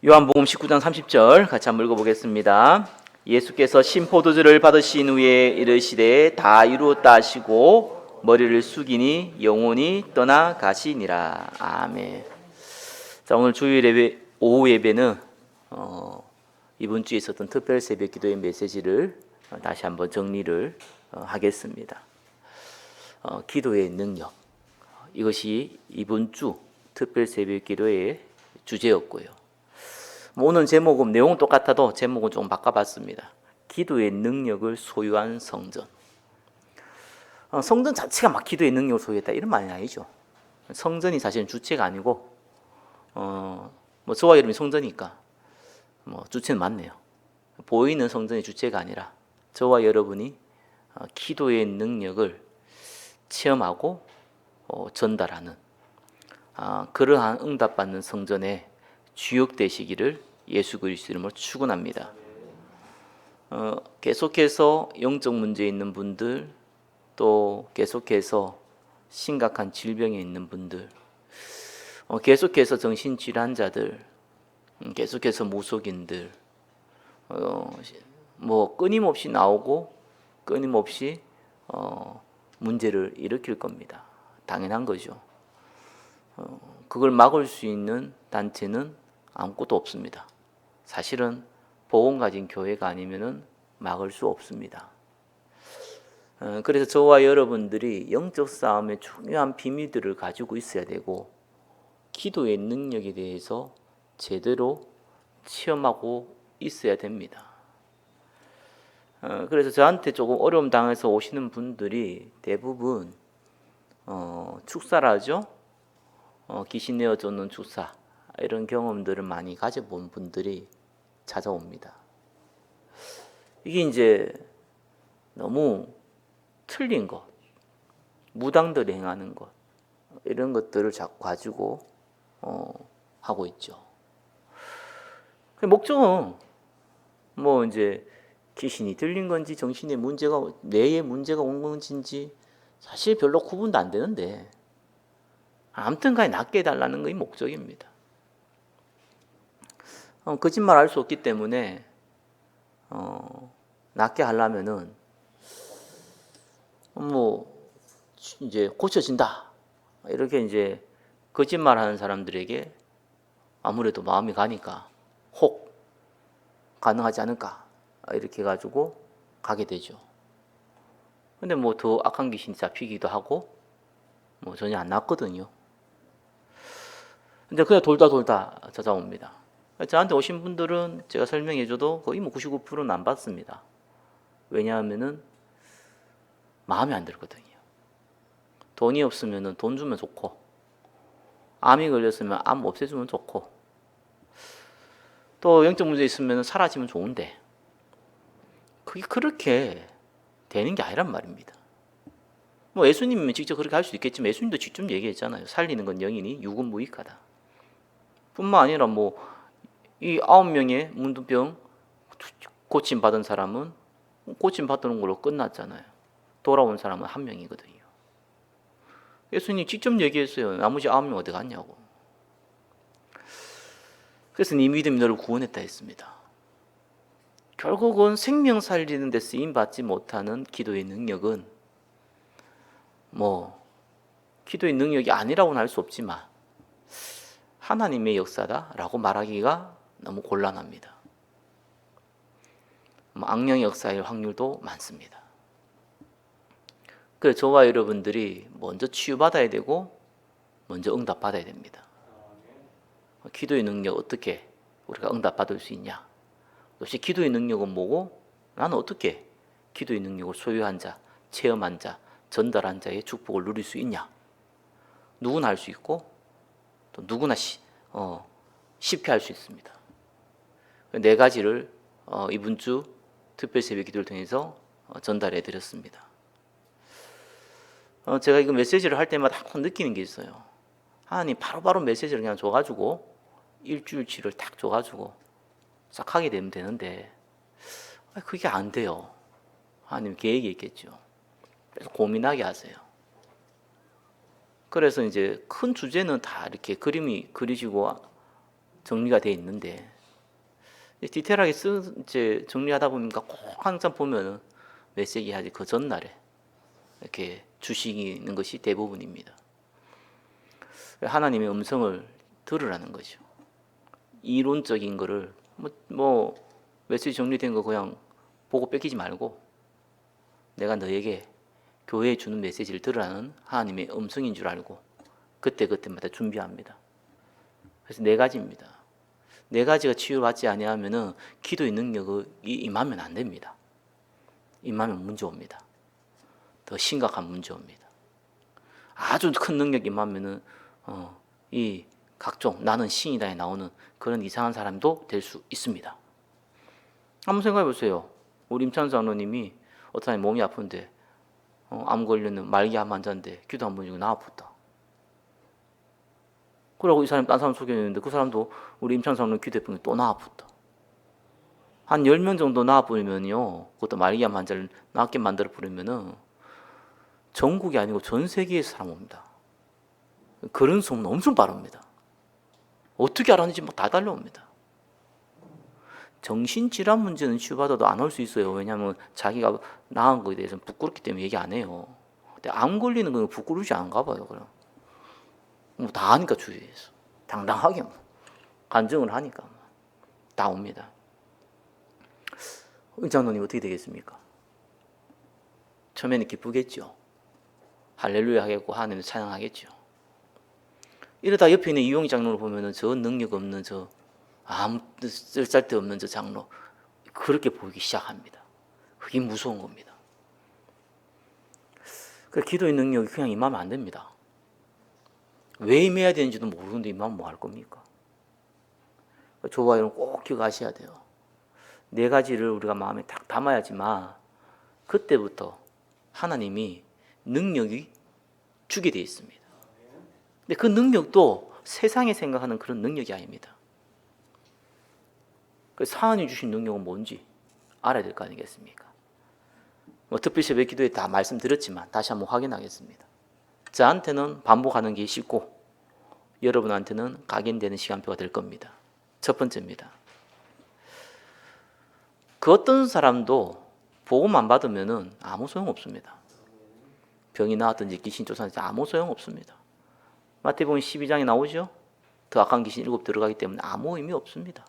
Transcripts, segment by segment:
요한복음 19장 30절 같이 한번 읽어보겠습니다. 예수께서 신포도주를 받으신 후에 이르시되 다 이루었다 하시고 머리를 숙이니 영혼이 떠나가시니라. 아멘. 자, 오늘 주일 예배, 오후 예배는 이번 주에 있었던 특별 새벽 기도의 메시지를 다시 한번 정리를 하겠습니다. 기도의 능력, 이것이 이번 주 특별 새벽 기도의 주제였고요. 오늘 제목은 내용은 똑같아도 제목은 조금 바꿔봤습니다. 기도의 능력을 소유한 성전. 성전 자체가 막 기도의 능력을 소유했다 이런 말이 아니죠. 성전이 사실은 주체가 아니고 저와 여러분이 성전이니까 주체는 맞네요. 보이는 성전이 주체가 아니라 저와 여러분이 기도의 능력을 체험하고 전달하는 그러한 응답받는 성전의 주역되시기를 예수 그리스도 이름으로 축원합니다. 계속해서 영적 문제에 있는 분들, 또 계속해서 심각한 질병에 있는 분들, 계속해서 정신질환자들, 계속해서 무속인들, 끊임없이 나오고 끊임없이 문제를 일으킬 겁니다. 당연한 거죠. 그걸 막을 수 있는 단체는 아무것도 없습니다. 사실은 복음 가진 교회가 아니면은 막을 수 없습니다. 그래서 저와 여러분들이 영적 싸움의 중요한 비밀들을 가지고 있어야 되고 기도의 능력에 대해서 제대로 체험하고 있어야 됩니다. 그래서 저한테 조금 어려움 당해서 오시는 분들이 대부분 축사라죠. 귀신 내어주는 축사 이런 경험들을 많이 가져본 분들이 찾아옵니다. 이게 이제 너무 틀린 것, 무당들이 행하는 것 이런 것들을 자꾸 가지고 하고 있죠. 목적은 이제 귀신이 들린 건지 정신의 문제가 뇌에 문제가 온 건지 사실 별로 구분도 안 되는데 아무튼간에 낫게 해달라는 것이 목적입니다. 거짓말 할 수 없기 때문에 낫게 하려면은 이제 고쳐진다 이렇게 이제 거짓말하는 사람들에게 아무래도 마음이 가니까 혹 가능하지 않을까 이렇게 해가지고 가게 되죠. 근데 더 악한 귀신이 잡히기도 하고 전혀 안 낫거든요. 근데 그냥 돌다 찾아옵니다. 저한테 오신 분들은 제가 설명해줘도 거의 99%는 안 받습니다. 왜냐하면은 마음에 안 들거든요. 돈이 없으면은 돈 주면 좋고, 암이 걸렸으면 암 없애주면 좋고, 또 영적 문제 있으면 사라지면 좋은데, 그게 그렇게 되는 게 아니란 말입니다. 예수님이 직접 그렇게 할 수도 있겠지만 예수님도 직접 얘기했잖아요. 살리는 건 영이니 육은 무익하다. 뿐만 아니라 이 9명의 문둥병 고침 받은 사람은 고침 받는 걸로 끝났잖아요. 돌아온 사람은 1명이거든요. 예수님 직접 얘기했어요. 나머지 9명 어디 갔냐고. 그래서 네 믿음이 너를 구원했다 했습니다. 결국은 생명 살리는 데 쓰임 받지 못하는 기도의 능력은 기도의 능력이 아니라고는 할 수 없지만 하나님의 역사다라고 말하기가 너무 곤란합니다. 악령의 역사일 확률도 많습니다. 그래서 저와 여러분들이 먼저 치유받아야 되고 먼저 응답받아야 됩니다. 기도의 능력 어떻게 우리가 응답받을 수 있냐? 역시 기도의 능력은 뭐고 나는 어떻게 기도의 능력을 소유한 자, 체험한 자, 전달한 자의 축복을 누릴 수 있냐? 누구나 할 수 있고 또 누구나 쉽게 할 수 있습니다. 네 가지를 이번 주 특별 새벽 기도를 통해서 전달해 드렸습니다. 제가 이거 메시지를 할 때마다 항상 느끼는 게 있어요. 하나님 바로바로 메시지를 그냥 줘가지고 일주일치를 딱 줘가지고 싹 하게 되면 되는데 그게 안 돼요. 하나님 계획이 있겠죠. 그래서 고민하게 하세요. 그래서 이제 큰 주제는 다 이렇게 그림이 그리시고 정리가 되어 있는데 디테일하게 이제 정리하다 보니까 꼭 항상 보면은 메시지 하지 그 전날에 이렇게 주시는 것이 대부분입니다. 하나님의 음성을 들으라는 거죠. 이론적인 거를 뭐 메시지 정리된 거 그냥 보고 뺏기지 말고 내가 너에게 교회에 주는 메시지를 들으라는 하나님의 음성인 줄 알고 그때마다 준비합니다. 그래서 네 가지입니다. 네 가지가 치유받지 아니하면은 기도의 능력이 임하면 안 됩니다. 임하면 문제 옵니다. 더 심각한 문제 옵니다. 아주 큰 능력이 임하면은 이 각종 나는 신이다에 나오는 그런 이상한 사람도 될 수 있습니다. 한번 생각해 보세요. 우리 임찬수 장로님이 어떤 사람이 몸이 아픈데 암 걸리는 말기암 환자인데 기도 한 번 주고 나아붙다. 그러고 이 사람이 딴 사람 소개했는데 그 사람도 우리 임찬수 장로님 기도했더니 또 나아붙다. 한 10명 정도 나아부리면요, 그것도 말기암 환자를 낫게 만들어 부리면은 전국이 아니고 전 세계에서 사람 옵니다. 그런 소문 엄청 빠릅니다. 어떻게 알았는지 막 다 달려옵니다. 정신질환 문제는 치유받아도 안 올 수 있어요. 왜냐하면 자기가 나은 거에 대해서는 부끄럽기 때문에 얘기 안 해요. 근데 암 걸리는 건 부끄러우지 않은가 봐요. 그럼 다 하니까 주위에서 당당하게 간증을 하니까 다 옵니다. 장로님 어떻게 되겠습니까? 처음에는 기쁘겠죠. 할렐루야 하겠고 하나님을 찬양하겠죠. 이러다 옆에 있는 이용희 장로를 보면은 저 능력 없는 저 아무 쓸데없는 저 장로 그렇게 보이기 시작합니다. 그게 무서운 겁니다. 그 기도의 능력이 그냥 임하면 안 됩니다. 왜 임해야 되는지도 모르는데 임하면 뭐 할 겁니까? 좋아요는 꼭 기억하셔야 돼요. 네 가지를 우리가 마음에 딱 담아야지만 그때부터 하나님이 능력이 주게 되어 있습니다. 근데 그 능력도 세상에 생각하는 그런 능력이 아닙니다. 그래서 하나님이 주신 능력은 뭔지 알아야 될 거 아니겠습니까? 특별히 새벽 기도에 다 말씀드렸지만 다시 한번 확인하겠습니다. 저한테는 반복하는 게 쉽고 여러분한테는 각인되는 시간표가 될 겁니다. 첫 번째입니다. 그 어떤 사람도 복음 안 받으면 아무 소용 없습니다. 병이 나왔든지 귀신 쫓아내든지 아무 소용 없습니다. 마태복음 12장에 나오죠? 더 악한 귀신 7 들어가기 때문에 아무 의미 없습니다.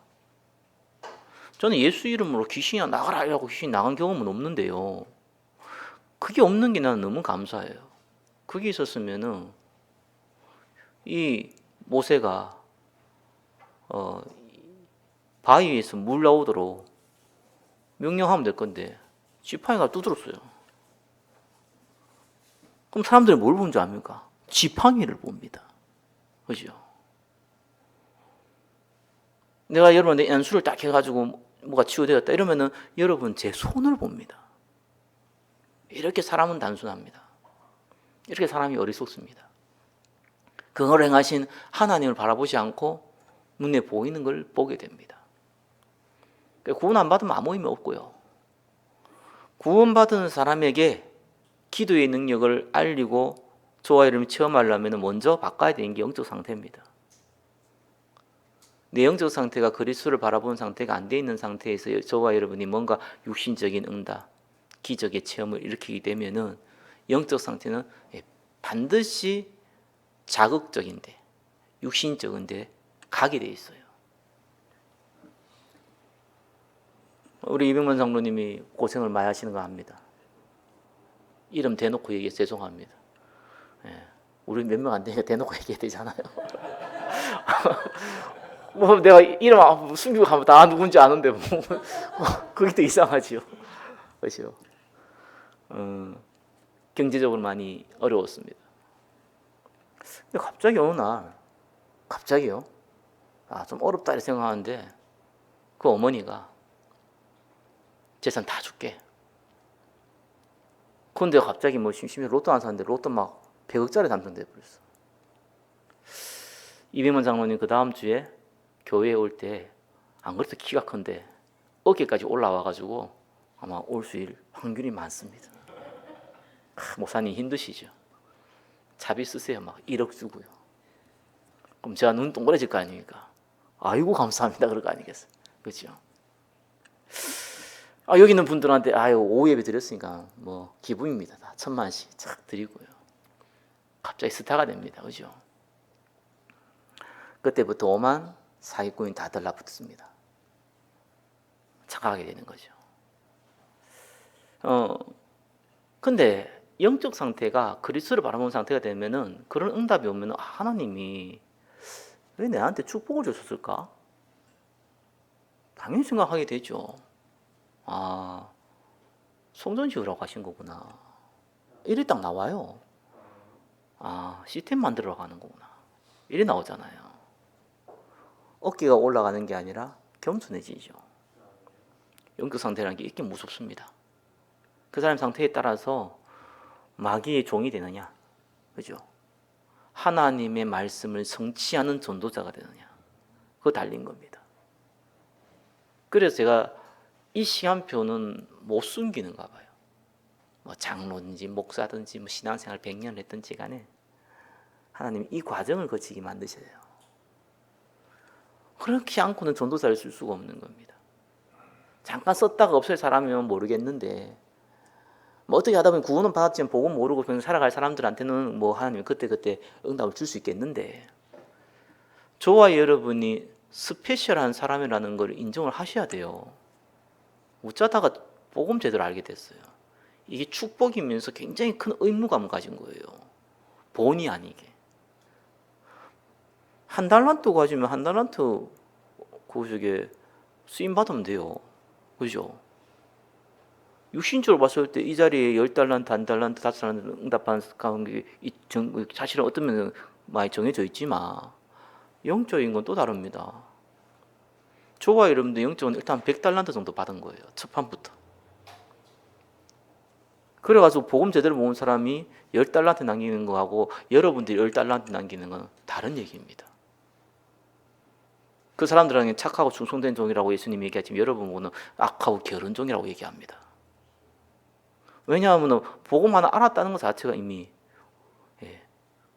저는 예수 이름으로 귀신이 나가라 이라고 귀신이 나간 경험은 없는데요. 그게 없는 게 나는 너무 감사해요. 그게 있었으면은 이 모세가 바위에서 물 나오도록 명령하면 될 건데 지팡이가 두드렸어요. 그럼 사람들이 뭘 본 줄 압니까? 지팡이를 봅니다. 그죠? 내가 여러분의 연수를 딱 해가지고 뭐가 치유되었다 이러면은 여러분 제 손을 봅니다. 이렇게 사람은 단순합니다. 이렇게 사람이 어리석습니다. 그걸 행하신 하나님을 바라보지 않고 눈에 보이는 걸 보게 됩니다. 구원 안 받으면 아무 의미 없고요. 구원받은 사람에게 기도의 능력을 알리고 저와 여러분이 체험하려면 먼저 바꿔야 되는 게 영적 상태입니다. 내 영적 상태가 그리스도를 바라보는 상태가 안 돼 있는 상태에서 저와 여러분이 뭔가 육신적인 응답, 기적의 체험을 일으키게 되면은 영적 상태는 반드시 자극적인데 육신적인데 가게 돼 있어요. 우리 이병만 장로님이 고생을 많이 하시는 거 압니다. 이름 대놓고 얘기해 죄송합니다. 우리 몇 명 안 되니까 대놓고 얘기해야 되잖아요. 뭐 내가 이름 숨기고 가면 다 누군지 아는데 뭐 그게 더 이상하지요. 그렇죠. 경제적으로 많이 어려웠습니다. 근데 갑자기 어느 날 갑자기요. 좀 어렵다 이렇게 생각하는데 그 어머니가 재산 다 줄게. 그런데 갑자기 뭐 심심해 로또 안 샀는데 로또 막 100억짜리 당첨돼 버렸어. 이병만 장로님 그 다음 주에 교회에 올 때 안 그래도 키가 큰데 어깨까지 올라와가지고 아마 올 수 있을 확률이 많습니다. 목사님 힘드시죠? 자비 쓰세요. 막 1억 주고요. 그럼 제가 눈 동그래질 거 아닙니까? 아이고 감사합니다 그럴 거 아니겠어요? 그렇죠? 여기 있는 분들한테 오후 예배 드렸으니까 뭐 기부입니다. 다 1,000만원씩 착 드리고요. 갑자기 스타가 됩니다. 그죠? 그때부터 5만 사기꾼이 다 달라붙습니다. 착각하게 되는 거죠. 근데 영적 상태가 그리스도를 바라보는 상태가 되면은 그런 응답이 오면은 하나님이 왜 내한테 축복을 주셨을까? 당연히 생각하게 되죠. 성전 지으라고 하신 거구나. 이래 딱 나와요. 시스템 만들어 가는 거구나. 이래 나오잖아요. 어깨가 올라가는 게 아니라 겸손해지죠. 영적 상태라는 게 이렇게 무섭습니다. 그 사람 상태에 따라서 마귀의 종이 되느냐, 그죠? 하나님의 말씀을 성취하는 전도자가 되느냐, 그거 달린 겁니다. 그래서 제가 이 시간표는 못 숨기는가 봐요. 뭐 장로든지 목사든지 뭐 신앙생활 100년을 했든지 간에 하나님이 이 과정을 거치게 만드셔요. 그렇게 않고는 전도사를 쓸 수가 없는 겁니다. 잠깐 썼다가 없을 사람이면 모르겠는데 뭐 어떻게 하다 보면 구원은 받았지만 복음 모르고 그냥 살아갈 사람들한테는 뭐 하나님이 그때 응답을 줄 수 있겠는데 저와 여러분이 스페셜한 사람이라는 걸 인정을 하셔야 돼요. 어쩌다가 복음 제대로 알게 됐어요. 이게 축복이면서 굉장히 큰 의무감을 가진 거예요. 본의 아니게. 한 달란트 가지면 한 달란트 그저게 쓰임 받으면 돼요. 그죠? 육신적으로 봤을 때 이 자리에 10달란트, 1달란트, 5달란트 응답하는 게 사실은 어떤 면은 많이 정해져 있지만 영적인 건 또 다릅니다. 저와 여러분들 영적은 일단 100달란트 정도 받은 거예요. 첫 판부터. 그래가지고 복음 제대로 모은 사람이 10달란트 남기는 거하고 여러분들이 10달란트 남기는 건 다른 얘기입니다. 그 사람들에게 착하고 충성된 종이라고 예수님이 얘기하지만 여러분은 악하고 게으른 종이라고 얘기합니다. 왜냐하면 복음 하나 알았다는 것 자체가 이미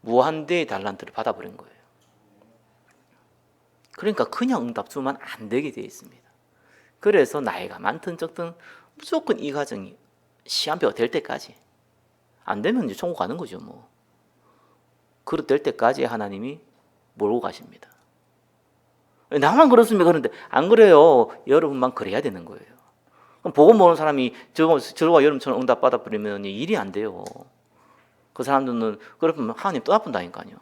무한대의 달란트를 받아버린 거예요. 그러니까 그냥 응답 주면 안 되게 되어 있습니다. 그래서 나이가 많든 적든 무조건 이 과정이 시한표가 될 때까지 안 되면 이제 천국 가는 거죠. 뭐 그렇 될 때까지 하나님이 몰고 가십니다. 나만 그렇습니까? 그런데 안 그래요. 여러분만 그래야 되는 거예요. 그럼 복음 모르는 사람이 저와 여러분처럼 응답 받아버리면 일이 안 돼요. 그 사람들은 그러면 하나님 떠나본다니까요.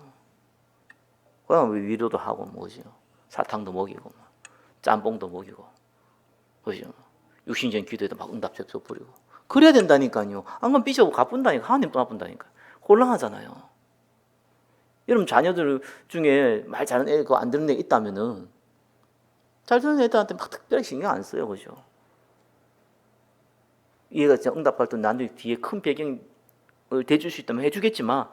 그냥 위로도 하고 뭐죠. 사탕도 먹이고 짬뽕도 먹이고 그죠. 육신적인 기도에도 막 응답 접속 부리고 그래야 된다니까요. 안 그러면 삐져고 가뿐다니까. 하나님 떠나본다니까. 곤란하잖아요. 여러분 자녀들 중에 말 잘하는 애, 안 듣는 애 있다면은 잘 듣는 애들한테 막 특별히 신경 안 써요. 그죠. 얘가 진짜 응답할 때 나도 뒤에 큰 배경을 대줄 수 있다면 해주겠지만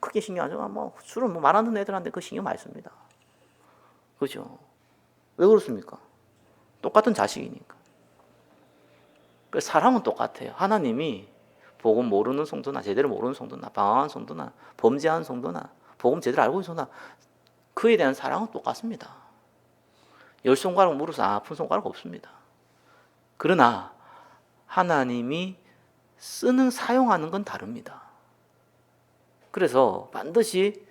크게 신경 안 써. 뭐 주로 뭐 말하는 애들한테 그 신경 많이 씁니다. 그죠? 왜 그렇습니까? 똑같은 자식이니까. 사람은 똑같아요. 하나님이 복음 모르는 성도나 제대로 모르는 성도나 방황한 성도나 범죄한 성도나 복음 제대로 알고 있는 성도나 그에 대한 사랑은 똑같습니다. 10손가락 물어서 아픈 손가락 없습니다. 그러나 하나님이 사용하는 건 다릅니다. 그래서 반드시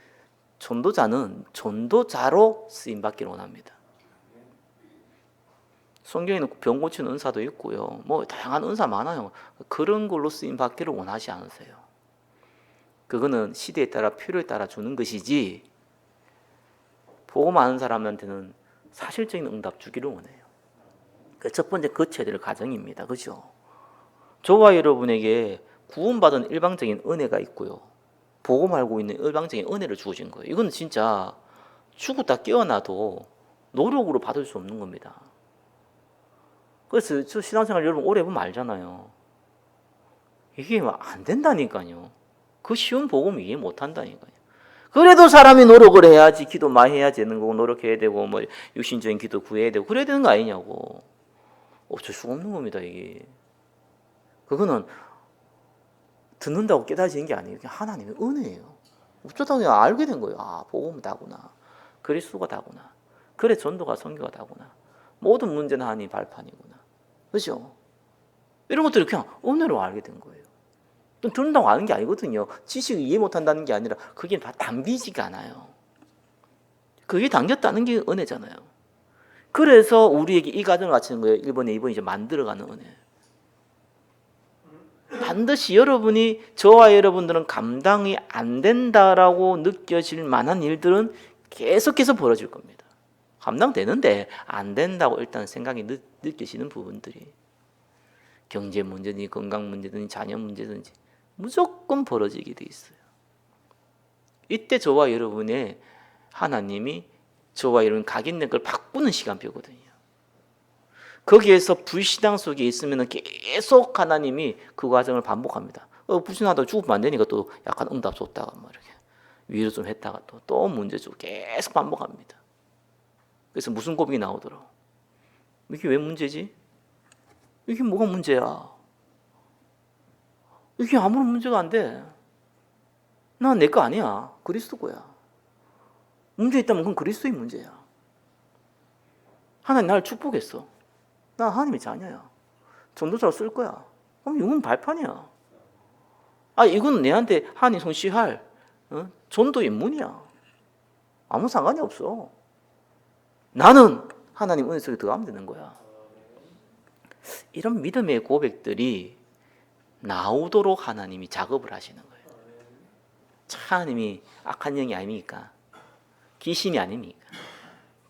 전도자는 전도자로 쓰임받기를 원합니다. 성경에는 병 고치는 은사도 있고요. 뭐 다양한 은사 많아요. 그런 걸로 쓰임받기를 원하지 않으세요. 그거는 시대에 따라 필요에 따라 주는 것이지 복음 아는 사람한테는 사실적인 응답 주기를 원해요. 첫 번째 거쳐야 될 과정입니다. 그죠? 저와 여러분에게 구원받은 일방적인 은혜가 있고요. 복음 알고 있는 일방적인 은혜를 주어진 거예요. 이건 진짜 죽었다 깨어나도 노력으로 받을 수 없는 겁니다. 그래서 저 신앙생활 여러분 오래 보면 알잖아요. 이게 안 된다니까요. 그 쉬운 복음 이해 못 한다니까요. 그래도 사람이 노력을 해야지, 기도 많이 해야 되는 거고, 노력해야 되고, 뭐 육신적인 기도 구해야 되고, 그래야 되는 거 아니냐고. 어쩔 수가 없는 겁니다, 이게. 그거는 듣는다고 깨달아지는 게 아니에요. 그냥 하나님의 은혜예요. 어쩌다 그냥 알게 된 거예요. 아, 복음은 다구나. 그리스도가 다구나. 그래 전도가 선교가 다구나. 모든 문제는 하나님 발판이구나. 그렇죠? 이런 것들을 그냥 은혜로 알게 된 거예요. 또 듣는다고 아는 게 아니거든요. 지식을 이해 못한다는 게 아니라 그게 다 담기지가 않아요. 그게 담겼다는 게 은혜잖아요. 그래서 우리에게 이 과정을 갖추는 거예요. 1번에 2번 이제 만들어가는 은혜. 반드시 여러분이, 저와 여러분들은 감당이 안 된다라고 느껴질 만한 일들은 계속해서 벌어질 겁니다. 감당되는데 안 된다고 일단 생각이 느껴지는 부분들이, 경제 문제든지 건강 문제든지 자녀 문제든지 무조건 벌어지게 돼 있어요. 이때 저와 여러분의 하나님이 저와 여러분 각인된 걸 바꾸는 시간표거든요. 거기에서 불신앙 속에 있으면 계속 하나님이 그 과정을 반복합니다. 불신하다가 죽으면 안 되니까 또 약간 응답 줬다가 뭐 이렇게 위로 좀 했다가 또 문제 주고 계속 반복합니다. 그래서 무슨 고백이 나오더라고. 이게 왜 문제지? 이게 뭐가 문제야? 이게 아무런 문제가 안 돼. 난 내 거 아니야. 그리스도 거야. 문제 있다면 그건 그리스도의 문제야. 하나님 나를 축복했어. 나 하나님의 자녀야. 전도자로 쓸 거야. 그럼 이건 발판이야. 이건 내한테 하나님 성취할 전도 임무야. 아무 상관이 없어. 나는 하나님 은혜 속에 들어가면 되는 거야. 이런 믿음의 고백들이 나오도록 하나님이 작업을 하시는 거예요. 하나님이 악한 영이 아닙니까? 귀신이 아닙니까?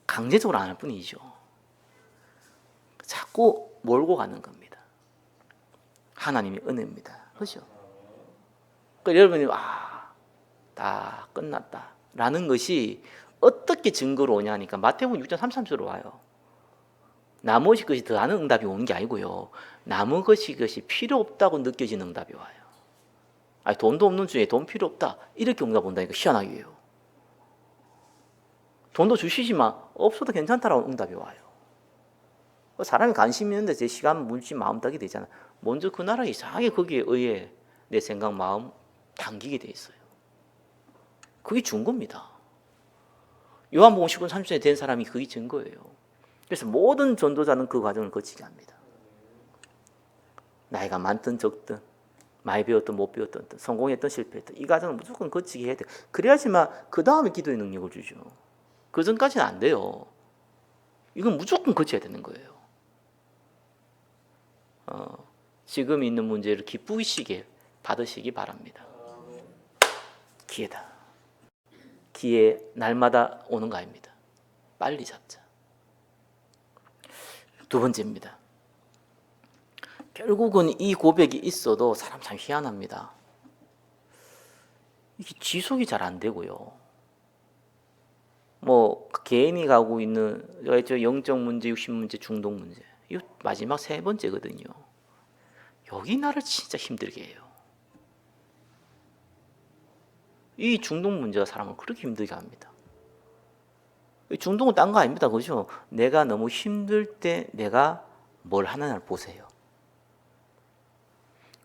강제적으로 안 할 뿐이죠. 자꾸 몰고 가는 겁니다. 하나님의 은혜입니다. 그렇죠? 그러니까 여러분이 다 끝났다 라는 것이 어떻게 증거로 오냐 하니까 마태복음 6장 33절로 와요. 나머지 것이 더 많은 응답이 오는 게 아니고요, 나머지 것이 필요 없다고 느껴지는 응답이 와요. 돈도 없는 중에 돈 필요 없다 이렇게 응답 온다니까 희한하게요. 돈도 주시지만 없어도 괜찮다라고 응답이 와요. 사람이 관심 있는데 제 시간, 물질, 마음 따게 되잖아. 먼저 그 나라 이상하게 거기에 의해 내 생각, 마음 당기게 돼 있어요. 그게 증거입니다. 요한복음 19장 30절에 된 사람이 그게 증거예요. 그래서 모든 전도자는 그 과정을 거치게 합니다. 나이가 많든 적든, 많이 배웠든 못 배웠든, 성공했든 실패했든 이 과정을 무조건 거치게 해야 돼요. 그래야지만 그 다음에 기도의 능력을 주죠. 그 전까지는 안 돼요. 이건 무조건 거쳐야 되는 거예요. 지금 있는 문제를 기쁘시게 받으시기 바랍니다. 기회다. 기회 날마다 오는 거 아닙니다. 빨리 잡자. 두 번째입니다. 결국은 이 고백이 있어도 사람 참 희한합니다. 이게 지속이 잘 안 되고요. 개인이 가고 있는 영적 문제, 육신 문제, 중독 문제, 이 마지막 세 번째거든요. 여기 나를 진짜 힘들게 해요. 이 중독 문제가 사람을 그렇게 힘들게 합니다. 중독은 딴 거 아닙니다. 그죠? 내가 너무 힘들 때 내가 뭘 하나를 보세요.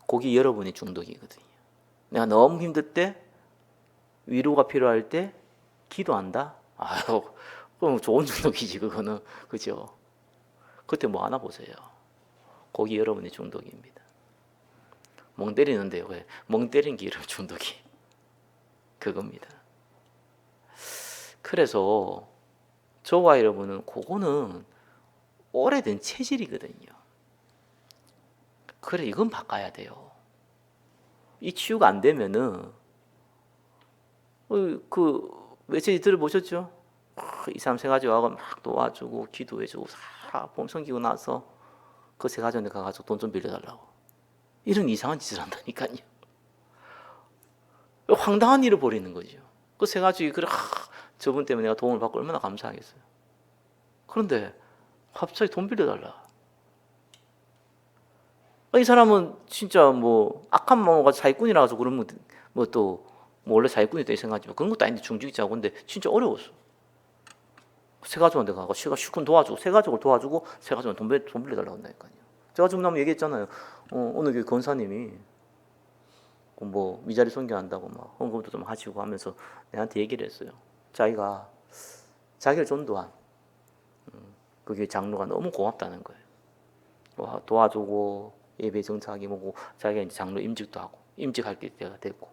그게 여러분의 중독이거든요. 내가 너무 힘들 때, 위로가 필요할 때 기도한다? 그럼 좋은 중독이지 그거는. 그죠? 그때 뭐 하나 보세요. 거기 여러분의 중독입니다. 멍 때리는데요. 왜? 멍 때린 게 여러분 중독이 그겁니다. 그래서 저와 여러분은 그거는 오래된 체질이거든요. 그래, 이건 바꿔야 돼요. 이 치유가 안 되면은 그 메시지 들어보셨죠? 이 사람 세 가지 와서 막 도와주고 기도해주고 봄 섬기고 나서 그 세 가정에 가가지고 돈 좀 빌려달라고 이런 이상한 짓을 한다니까요. 황당한 일을 벌이는 거죠. 그 세 가지 그래 저분 때문에 내가 도움을 받고 얼마나 감사하겠어요. 그런데 갑자기 돈 빌려달라. 이 사람은 진짜 악한 마음과 사기꾼이라서 그러면 원래 사기꾼이다 이 생각하지만 그런 것도 아닌데 중직자고 근데 진짜 어려웠어. 세 가족한테 가고 시군 도와주고 세 가족을 도와주고 세 가족한테 돈 빌려달라고 한다니까요. 제가 지금 한번 얘기했잖아요. 어느 교회 권사님이 미자리 선교한다고 막 헌금도 좀 하시고 하면서 내한테 얘기를 했어요. 자기를 전도한 그 교회 장로가 너무 고맙다는 거예요. 뭐 도와주고 예배 정착하기 뭐고 자기가 이제 장로 임직도 하고 임직할 때가 됐고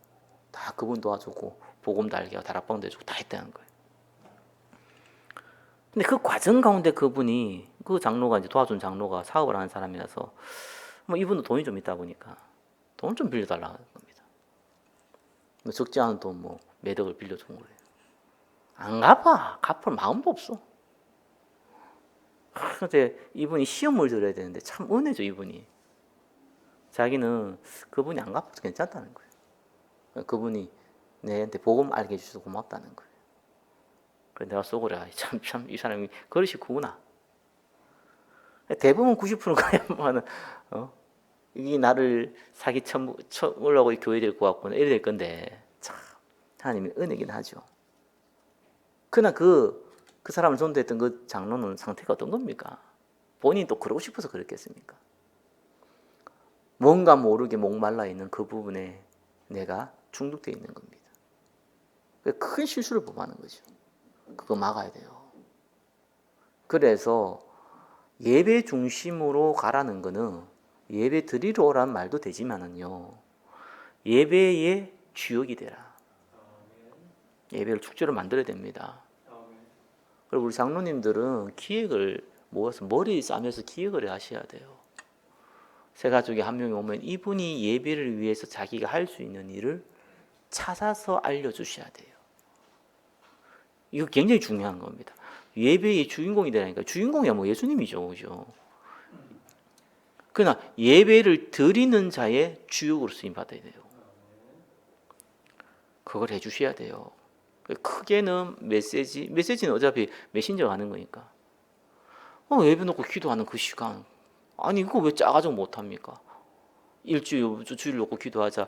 다 그분 도와주고 복음도 알게 하고 다락방도 해주고 다 했다는 거예요. 근데 그 과정 가운데 그분이 그 장로가 이제 도와준 장로가 사업을 하는 사람이라서 뭐 이분도 돈이 좀 있다 보니까 돈 좀 빌려달라는 겁니다. 뭐 적지 않은 돈 뭐 매덕을 빌려준 거예요. 안 갚아. 갚을 마음도 없어. 근데 이분이 시험을 들어야 되는데 참 은혜죠 이분이. 자기는 그분이 안 갚아도 괜찮다는 거예요. 그분이 내한테 복음 알게 해주셔서 고맙다는 거예요. 그래서 내가 속으로 참 이 사람이 그러시구나. 대부분 90%가 뭐는 이 나를 사기 쳐오려고 교회 될 것 같구나 이래 될 건데 참 하나님의 은혜긴 하죠. 그러나 그 사람을 전도했던 그 장로는 상태가 어떤 겁니까? 본인이 또 그러고 싶어서 그랬겠습니까? 뭔가 모르게 목말라 있는 그 부분에 내가 중독되어 있는 겁니다. 큰 실수를 범하는 거죠. 그거 막아야 돼요. 그래서 예배 중심으로 가라는 거는 예배 드리러 오라는 말도 되지만은요. 예배의 주역이 되라. 예배를 축제로 만들어야 됩니다. 그리고 우리 장로님들은 기획을 모아서 머리 싸매서 기획을 하셔야 돼요. 세 가족이 한 명이 오면 이분이 예배를 위해서 자기가 할 수 있는 일을 찾아서 알려주셔야 돼요. 이거 굉장히 중요한 겁니다. 예배의 주인공이 되라니까. 주인공이야 뭐 예수님이죠, 그죠? 그러나 예배를 드리는 자의 주역으로 쓰임 받아야 돼요. 그걸 해주셔야 돼요. 크게는 메시지는 어차피 메신저가 하는 거니까. 예배 놓고 기도하는 그 시간. 아니 이거 왜 짜가지고 못합니까? 주일 놓고 기도하자.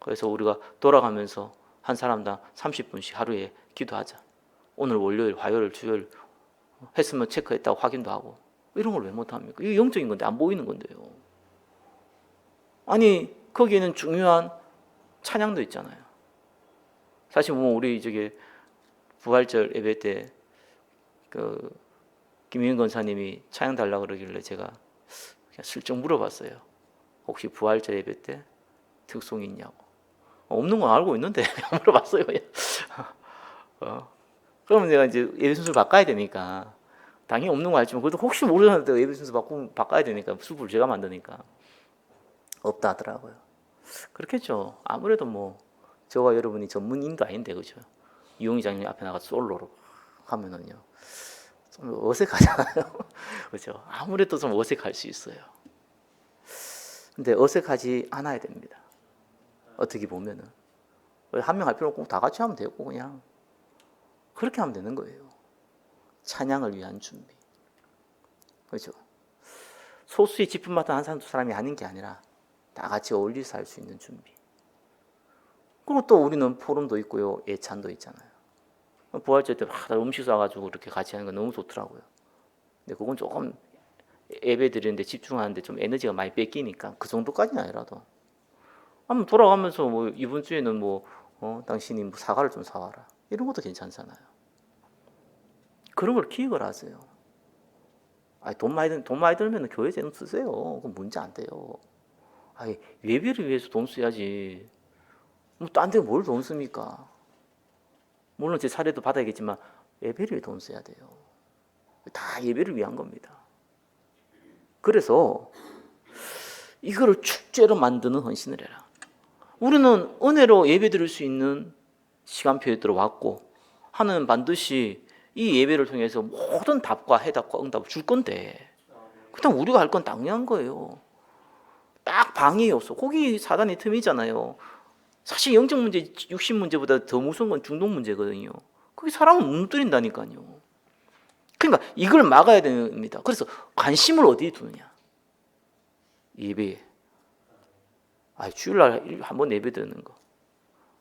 그래서 우리가 돌아가면서 한 사람당 30분씩 하루에 기도하자. 오늘 월요일, 화요일, 주요일 했으면 체크했다고 확인도 하고. 이런 걸 왜 못합니까? 이게 영적인 건데 안 보이는 건데요. 아니 거기에는 중요한 찬양도 있잖아요. 사실 뭐 우리 저기 부활절 예배 때 그 김희은 권사님이 찬양 달라고 그러길래 제가 그냥 슬쩍 물어봤어요. 혹시 부활절 예배 때 특송이 있냐고. 없는 건 알고 있는데 물어봤어요. 그러면 내가 이제 예배 순서를 바꿔야 되니까 당연히 없는 거 알지만 그래도 혹시 모르는데 예배 순서 바꿔야 되니까 수부를 제가 만드니까 없다 하더라고요. 그렇겠죠. 아무래도 뭐 저와 여러분이 전문인도 아닌데 그죠. 이용희 장님 앞에 나가서 솔로로 하면은요 좀 어색하잖아요. 그죠. 아무래도 좀 어색할 수 있어요. 근데 어색하지 않아야 됩니다. 어떻게 보면은 한 명 할 필요 없고 다 같이 하면 되고 그냥 그렇게 하면 되는 거예요. 찬양을 위한 준비. 그죠. 소수의 직분마다 한 사람 두 사람이 하는 게 아니라 다 같이 어울려서 할 수 있는 준비. 그리고 또 우리는 포럼도 있고요, 예찬도 있잖아요. 부활절 때 막 음식 사가지고 이렇게 같이 하는 거 너무 좋더라고요. 근데 그건 조금 예배 드리는데 집중하는데 좀 에너지가 많이 뺏기니까 그 정도까지는 아니라도 한번 돌아가면서 뭐 이번 주에는 뭐 당신이 뭐 사과를 좀 사와라 이런 것도 괜찮잖아요. 그런 걸 기획을 하세요. 아니, 돈 많이 들면 교회 좀 쓰세요. 그건 문제 안 돼요. 아니, 예배를 위해서 돈 써야지. 뭐 딴 데 뭘 돈 씁니까? 물론 제 사례도 받아야겠지만 예배를 위해 돈 써야 돼요. 다 예배를 위한 겁니다. 그래서 이거를 축제로 만드는 헌신을 해라. 우리는 은혜로 예배 드릴 수 있는 시간표에 들어왔고 하나는 반드시 이 예배를 통해서 모든 답과 해답과 응답을 줄 건데 그냥 우리가 할 건 당연한 거예요. 딱 방해이 없어. 거기 사단의 틈이잖아요. 사실 영적 문제, 육신 문제보다 더 무서운 건 중독 문제거든요. 거기 사람을 무너뜨린다니까요. 그러니까 이걸 막아야 됩니다. 그래서 관심을 어디에 두느냐? 예배에. 주일날 한 번 예배 드리는 거.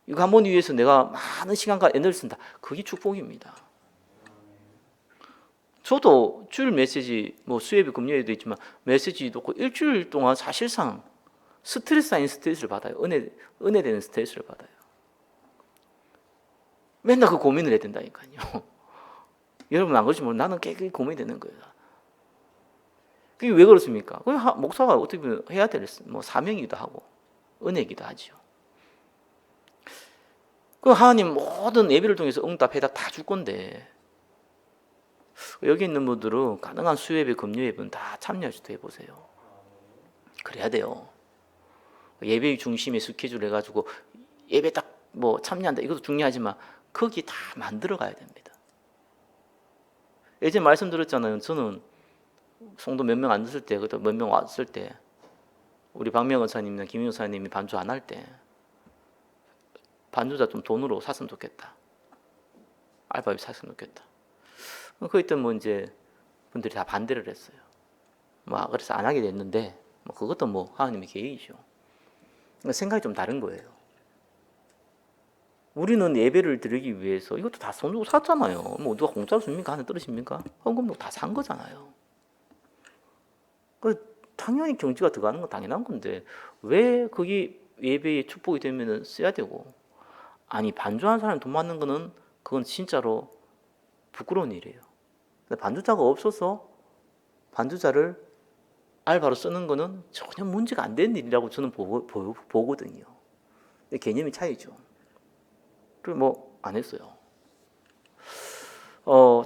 이거 한 번 위해서 내가 많은 시간과 에너지를 쓴다. 그게 축복입니다. 저도 주일 메시지, 뭐 수요일 금요일도 있지만 메시지 듣고 일주일 동안 사실상 스트레스 아닌 스트레스를 받아요. 은혜 되는 스트레스를 받아요. 맨날 그 고민을 해야 된다니까요. 여러분 안 그러지 뭐 나는 깨끗이 고민이 되는 거예요. 그게 왜 그렇습니까? 목사가 어떻게 보면 해야 될 뭐 사명이기도 하고 은혜이기도 하죠. 그 하나님 모든 예배를 통해서 응답, 해답 다 줄 건데 여기 있는 분들은 가능한 수예배, 금요예배는 다 참여할 수도 해보세요. 그래야 돼요. 예배 중심의 스케줄 해가지고 예배 딱 뭐 참여한다 이것도 중요하지만 거기 다 만들어 가야 됩니다. 예전에 말씀드렸잖아요. 저는 성도 몇 명 안 됐을 때, 그때 몇 명 왔을 때 우리 박명원 사님이나 김윤호 사님이 반주 안 할 때 반주자 좀 돈으로 샀으면 좋겠다. 알바비 샀으면 좋겠다. 그때 뭐 이제 분들이 다 반대를 했어요. 뭐 그래서 안 하게 됐는데 뭐 그것도 뭐 하나님의 계획이죠. 생각이 좀 다른 거예요. 우리는 예배를 드리기 위해서 이것도 다 돈 주고 샀잖아요. 뭐 누가 공짜로 줍니까? 하늘 떨어집니까? 헌금도 다 산 거잖아요. 당연히 경제가 들어가는 건 당연한 건데 왜 거기 예배에 축복이 되면 써야 되고, 아니 반주하는 사람 돈 받는 거는 그건 진짜로 부끄러운 일이에요. 반주자가 없어서 반주자를 알바로 쓰는 거는 전혀 문제가 안 되는 일이라고 저는 보거든요. 개념이 차이죠. 그리고 뭐 안 했어요.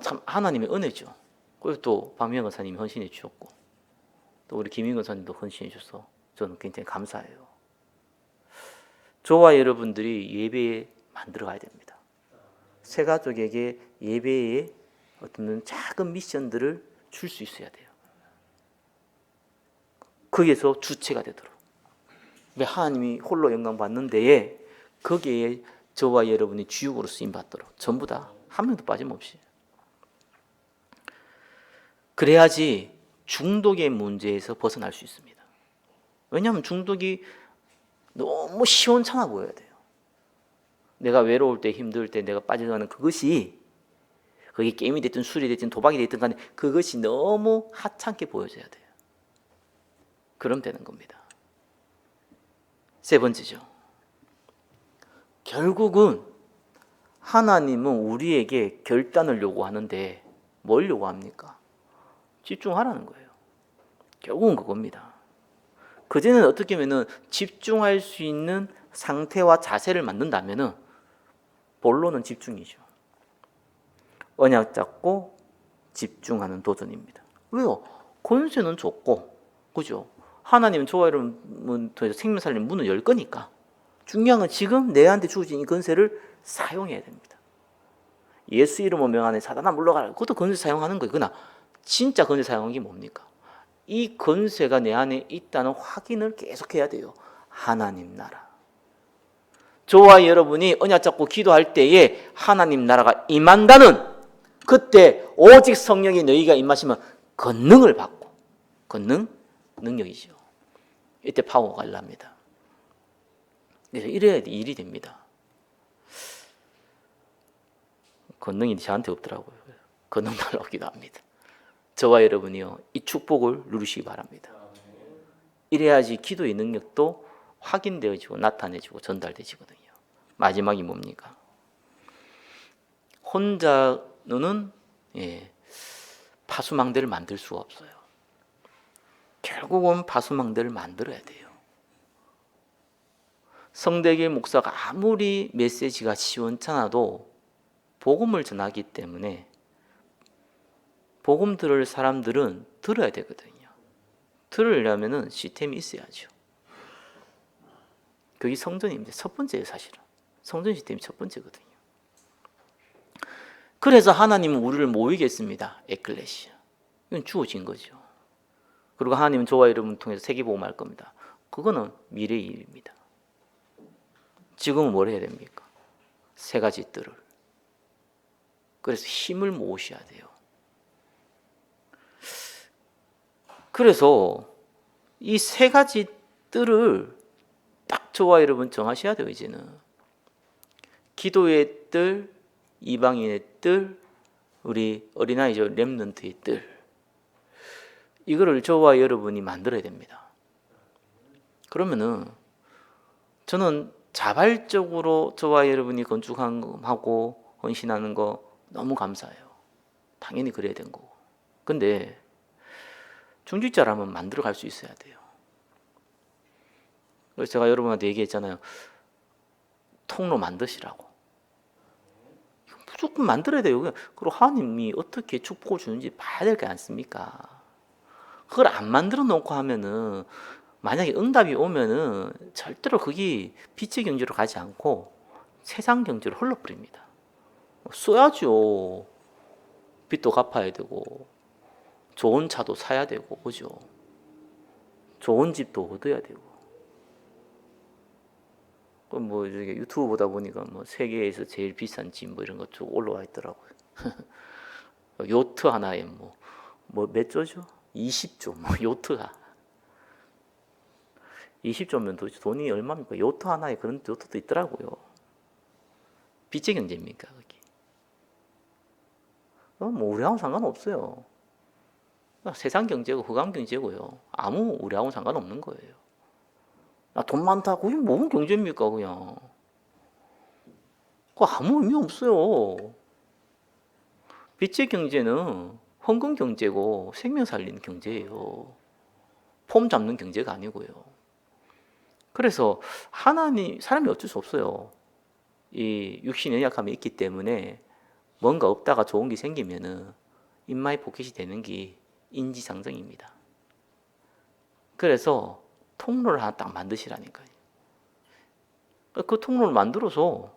참 하나님의 은혜죠. 그리고 또 박명원 사님이 헌신해 주셨고 또 우리 김인건 사님도 헌신해 주셔서 저는 굉장히 감사해요. 저와 여러분들이 예배에 만들어 가야 됩니다. 새 가족에게 예배에 어떤 작은 미션들을 줄 수 있어야 돼요. 거기에서 주체가 되도록. 왜 하나님이 홀로 영광 받는 데에 거기에 저와 여러분이 주역으로 쓰임 받도록 전부 다 한 명도 빠짐없이. 그래야지 중독의 문제에서 벗어날 수 있습니다. 왜냐하면 중독이 너무 시원찮아 보여야 돼요. 내가 외로울 때, 힘들 때 내가 빠져가는 그것이, 그게 게임이 됐든 술이 됐든 도박이 됐든 간에 그것이 너무 하찮게 보여져야 돼요. 그럼 되는 겁니다. 세 번째죠. 결국은 하나님은 우리에게 결단을 요구하는데 뭘 요구합니까? 집중하라는 거예요. 결국은 그겁니다. 그제는 어떻게 하면은 집중할 수 있는 상태와 자세를 만든다면은 본론은 집중이죠. 언약 잡고 집중하는 도전입니다. 왜요? 권세는 줬고, 그죠? 하나님은 저와 여러분 생명 살리는 문을 열 거니까 중요한 건 지금 내한테 주어진 이 권세를 사용해야 됩니다. 예수 이름으로 명하네 사단아 물러가라. 그것도 권세 사용하는 거예요. 그러나 진짜 권세 사용한 게 뭡니까? 이 권세가 내 안에 있다는 확인을 계속해야 돼요. 하나님 나라. 저와 여러분이 언약 잡고 기도할 때에 하나님 나라가 임한다는, 그때 오직 성령이 너희가 임하시면 권능을 받고, 권능 능력이죠. 이때 파워가 일납니다. 그래서 이래야 일이 됩니다. 권능이 저한테 없더라고요. 권능 달라고 기도합니다. 저와 여러분이요, 이 축복을 누리시기 바랍니다. 이래야지 기도의 능력도 확인되어지고 나타내지고 전달되지거든요. 마지막이 뭡니까? 혼자는 파수망대를 만들 수가 없어요. 결국은 파수망대를 만들어야 돼요. 성대교회 목사가 아무리 메시지가 시원찮아도 복음을 전하기 때문에 복음 들을 사람들은 들어야 되거든요. 들으려면 시스템이 있어야죠. 그게 성전입니다. 첫 번째예요, 사실은. 성전 시스템이 첫 번째거든요. 그래서 하나님은 우리를 모이게 했습니다. 에클레시아. 이건 주어진 거죠. 그리고 하나님은 저와 여러분을 통해서 세계복음할 겁니다. 그거는 미래의 일입니다. 지금은 뭘 해야 됩니까? 세 가지 뜰을. 그래서 힘을 모으셔야 돼요. 그래서 이 세 가지 뜰을 딱 저와 여러분 정하셔야 돼요. 이제는 기도의 뜰, 이방인의 뜰, 우리 어린아이죠, 렘넌트의 뜰. 이거를 저와 여러분이 만들어야 됩니다. 그러면은 저는 자발적으로 저와 여러분이 건축하고 헌신하는 거 너무 감사해요. 당연히 그래야 된 거고. 근데 중직자라면 만들어갈 수 있어야 돼요. 그래서 제가 여러분한테 얘기했잖아요. 통로 만드시라고. 무조건 만들어야 돼요. 그리고 하나님이 어떻게 축복을 주는지 봐야 될 게 않습니까? 그걸 안 만들어 놓고 하면은 만약에 응답이 오면은 절대로 그게 빛의 경지로 가지 않고 세상 경지로 흘러버립니다. 써야죠. 빚도 갚아야 되고 좋은 차도 사야 되고 그죠? 좋은 집도 얻어야 되고. 뭐 이게 유튜브 보다 보니까 뭐 세계에서 제일 비싼 집 뭐 이런 거 쭉 올라와 있더라고요. 요트 하나에 뭐 몇 조죠? 20조 뭐 요트가 20조면 도대체 돈이 얼마입니까? 요트 하나에 그런 요트도 있더라고요. 빚의 경제입니까 그게? 뭐 우리하고는 상관없어요. 세상 경제고 흑암 경제고요. 아무 우리하고는 상관없는 거예요. 돈 많다 그게 뭔 경제입니까 그냥? 그거 아무 의미 없어요. 빚의 경제는 헌금 경제고 생명 살리는 경제예요. 폼 잡는 경제가 아니고요. 그래서 하나님 사람이 어쩔 수 없어요. 이 육신의 연약함이 있기 때문에 뭔가 없다가 좋은 게 생기면은 인마이 포켓이 되는 게 인지상정입니다. 그래서 통로를 하나 딱 만드시라니까요. 그 통로를 만들어서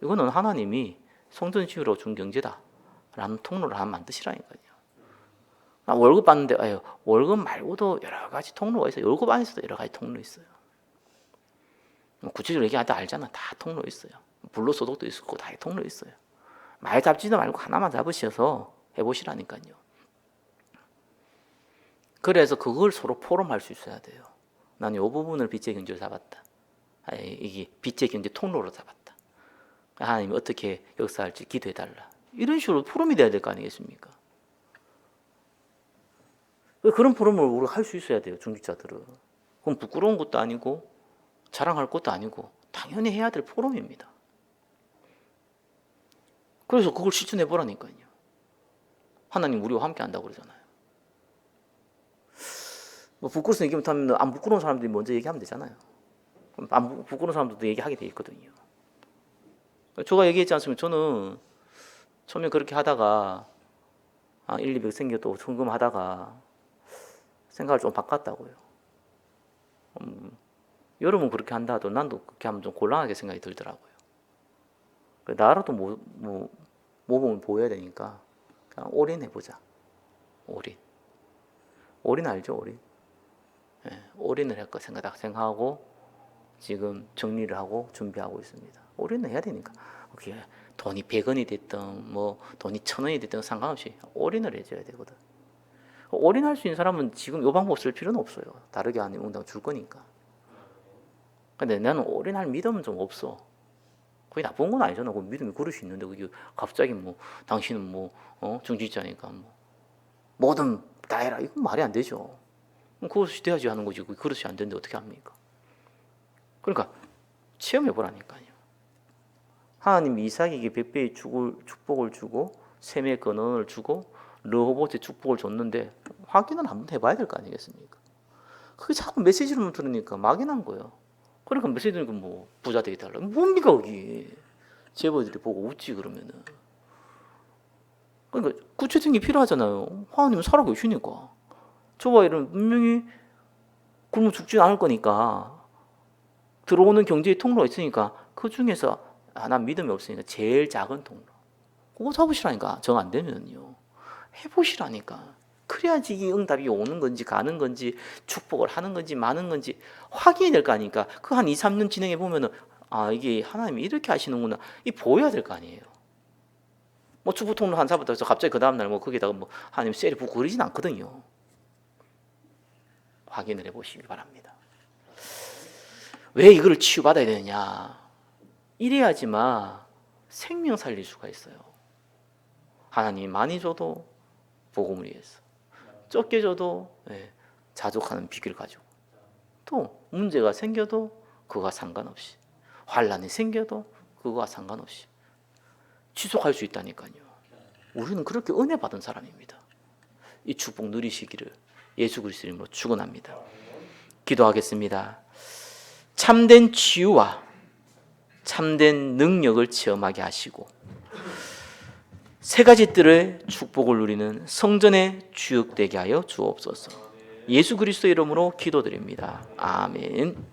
이거는 하나님이 성전지으로 준 경제다 라는 통로를 하나 만드시라니까요. 월급 받는데 월급 말고도 여러 가지 통로가 있어요. 월급 안에서도 여러 가지 통로 있어요. 구체적으로 얘기하다 알잖아. 다 통로 있어요. 불로소득도 있고 다 통로 있어요. 말 잡지도 말고 하나만 잡으셔서 해보시라니까요. 그래서 그걸 서로 포럼할 수 있어야 돼요. 나는 이 부분을 빛의 경제로 잡았다. 이게 빛의 경제 통로로 잡았다. 하나님이 어떻게 역사할지 기도해달라. 이런 식으로 포럼이 돼야 될 거 아니겠습니까? 그런 포럼을 우리가 할 수 있어야 돼요. 중직자들은. 그건 부끄러운 것도 아니고 자랑할 것도 아니고 당연히 해야 될 포럼입니다. 그래서 그걸 실천해 보라니까요. 하나님 우리와 함께 한다고 그러잖아요. 뭐 부끄러워서 얘기 못하면 안 부끄러운 사람들이 먼저 얘기하면 되잖아요. 안 부끄러운 사람들도 얘기하게 돼 있거든요. 제가 얘기했지 않습니까? 저는 처음에 그렇게 하다가 1, 200 생겨도 궁금하다가 생각을 좀 바꿨다고요. 여러분 그렇게 한다 하도 난도 그렇게 하면 좀 곤란하게 생각이 들더라고요. 나라도 모범을 보여야 되니까 그냥 올인해보자. 올인 알죠? 올인. 네, 올인을 할 거 생각하고 지금 정리를 하고 준비하고 있습니다. 올인을 해야 되니까. 그게 돈이 100원이 됐든 뭐 돈이 1000원이 됐든 상관없이 올인을 해줘야 되거든. 올인할 수 있는 사람은 지금 이 방법 쓸 필요는 없어요. 다르게 아니면 응답 줄 거니까. 근데 나는 올인할 믿음은 좀 없어. 그게 나쁜 건 아니잖아. 그 믿음이 그럴 수 있는데 그게 갑자기 당신은 중직자니까 뭐든 다 해라. 이건 말이 안 되죠. 그것이 돼야지 하는 거지. 그것이 안 되는데 어떻게 합니까? 그러니까 체험해 보라니까요. 하나님이 이삭에게 100배의 축복을 주고 셈의 근원을 주고 르호봇의 축복을 줬는데 확인을 한번 해봐야 될 거 아니겠습니까? 그게 자꾸 메시지로만 들으니까 막연한 거예요. 그러니까 메시지는 부자 되게 달라. 뭡니까 그게? 제보들이 보고 웃지 그러면은. 그러니까 구체적인 게 필요하잖아요. 하나님은 살아계시니까. 저와 이런 분명히 굶어 죽지 않을 거니까 들어오는 경제의 통로가 있으니까 그 중에서 난 믿음이 없으니까 제일 작은 통로 그거 잡으시라니까. 정 안 되면요 해보시라니까. 그래야지 이 응답이 오는 건지 가는 건지 축복을 하는 건지 마는 건지 확인이 될 거 아니까. 그 한 2, 3년 진행해 보면은 이게 하나님이 이렇게 하시는구나 이 보여야 될 거 아니에요. 축복 통로 한 사부터 해서 갑자기 그 다음날 거기다가 하나님 셀이 붙고 그러진 않거든요. 확인을 해보시기 바랍니다. 왜 이거를 치유받아야 되느냐? 이래야지만 생명 살릴 수가 있어요. 하나님이 많이 줘도 복음을 위해서, 적게 줘도 자족하는 비결을 가지고, 또 문제가 생겨도 그거와 상관없이, 환란이 생겨도 그거와 상관없이 지속할 수 있다니까요. 우리는 그렇게 은혜 받은 사람입니다. 이 축복 누리시기를 예수 그리스도 이름으로 축원합니다. 기도하겠습니다. 참된 치유와 참된 능력을 체험하게 하시고 세 가지 뜰의 축복을 누리는 성전의 주역되게 하여 주옵소서. 예수 그리스도 이름으로 기도드립니다. 아멘.